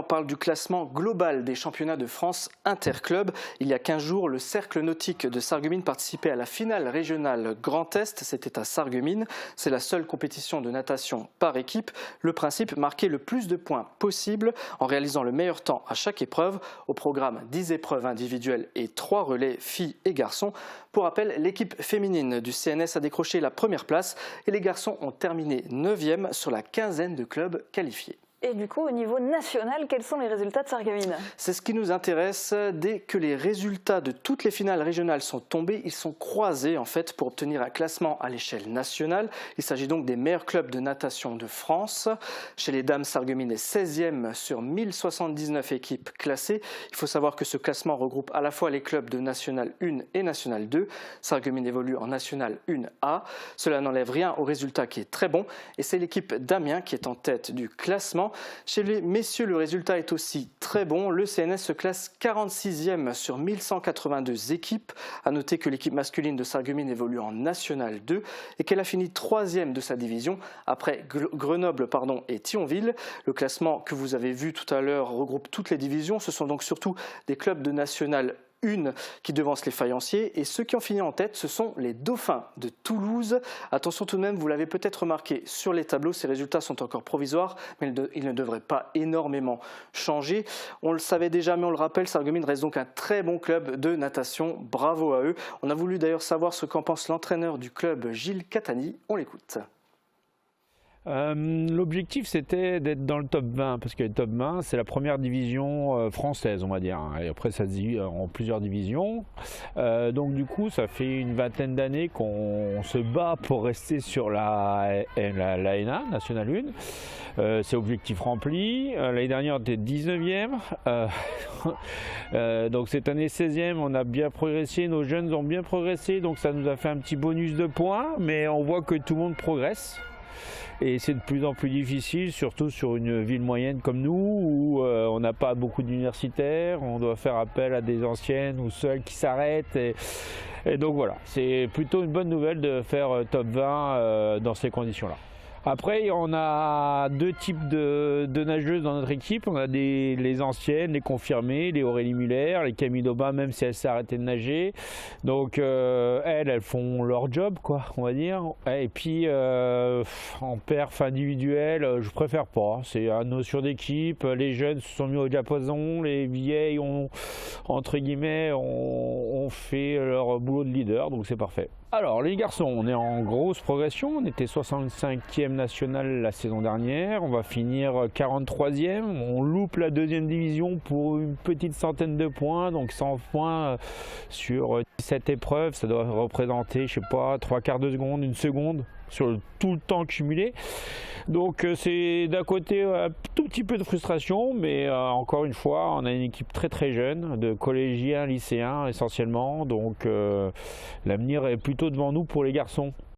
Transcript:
On parle du classement global des championnats de France interclubs. Il y a 15 jours, le cercle nautique de Sarreguemines participait à la finale régionale Grand Est. C'était à Sarreguemines. C'est la seule compétition de natation par équipe. Le principe, marquer le plus de points possible en réalisant le meilleur temps à chaque épreuve. Au programme, 10 épreuves individuelles et 3 relais filles et garçons. Pour rappel, l'équipe féminine du CNS a décroché la première place et les garçons ont terminé 9e sur la quinzaine de clubs qualifiés. Et du coup, au niveau national, quels sont les résultats de Sarreguemines? C'est ce qui nous intéresse. Dès que les résultats de toutes les finales régionales sont tombés, ils sont croisés en fait pour obtenir un classement à l'échelle nationale. Il s'agit donc des meilleurs clubs de natation de France. Chez les dames, Sarreguemines est 16e sur 1079 équipes classées. Il faut savoir que ce classement regroupe à la fois les clubs de National 1 et National 2. Sarreguemines évolue en National 1A. Cela n'enlève rien au résultat qui est très bon et c'est l'équipe d'Amiens qui est en tête du classement. Chez les messieurs, le résultat est aussi très bon. Le CNS se classe 46e sur 1182 équipes. A noter que l'équipe masculine de Sarreguemines évolue en National 2 et qu'elle a fini 3e de sa division après Grenoble et Thionville. Le classement que vous avez vu tout à l'heure regroupe toutes les divisions. Ce sont donc surtout des clubs de National 1 qui devance les faïenciers et ceux qui ont fini en tête, ce sont les Dauphins de Toulouse. Attention tout de même, vous l'avez peut-être remarqué sur les tableaux, ces résultats sont encore provisoires, mais ils ne devraient pas énormément changer. On le savait déjà, mais on le rappelle, Sarreguemines reste donc un très bon club de natation. Bravo à eux. On a voulu d'ailleurs savoir ce qu'en pense l'entraîneur du club, Gilles Catani. On l'écoute. L'objectif c'était d'être dans le top 20 parce que le top 20 c'est la première division française on va dire et après ça se divise en plusieurs divisions donc du coup ça fait une vingtaine d'années qu'on se bat pour rester sur la NA, National 1. C'est objectif rempli. L'année dernière on était 19e donc cette année 16e, on a bien progressé, nos jeunes ont bien progressé donc ça nous a fait un petit bonus de points mais on voit que tout le monde progresse. Et c'est de plus en plus difficile, surtout sur une ville moyenne comme nous, où on n'a pas beaucoup d'universitaires, on doit faire appel à des anciennes ou seules qui s'arrêtent. Et donc voilà, c'est plutôt une bonne nouvelle de faire top 20 dans ces conditions-là. Après, on a deux types de nageuses dans notre équipe. On a les anciennes, les confirmées, les Aurélie Muller, les Camille Daubin, même si elles s'est arrêtées de nager. Donc elles font leur job, quoi, on va dire. Et puis en perf individuelle, je préfère pas. C'est une notion d'équipe. Les jeunes se sont mis au diapason, les vieilles ont, entre guillemets, ont fait leur boulot de leader, donc c'est parfait. Alors les garçons, on est en grosse progression, on était 65e national la saison dernière, on va finir 43e, on loupe la deuxième division pour une petite centaine de points, donc 100 points sur 17 épreuves, ça doit représenter, je sais pas, 3/4 de seconde, une seconde sur tout le temps cumulé. Donc c'est d'un côté un tout petit peu de frustration, mais encore une fois, on a une équipe très très jeune, de collégiens, lycéens essentiellement, donc l'avenir est plutôt devant nous pour les garçons.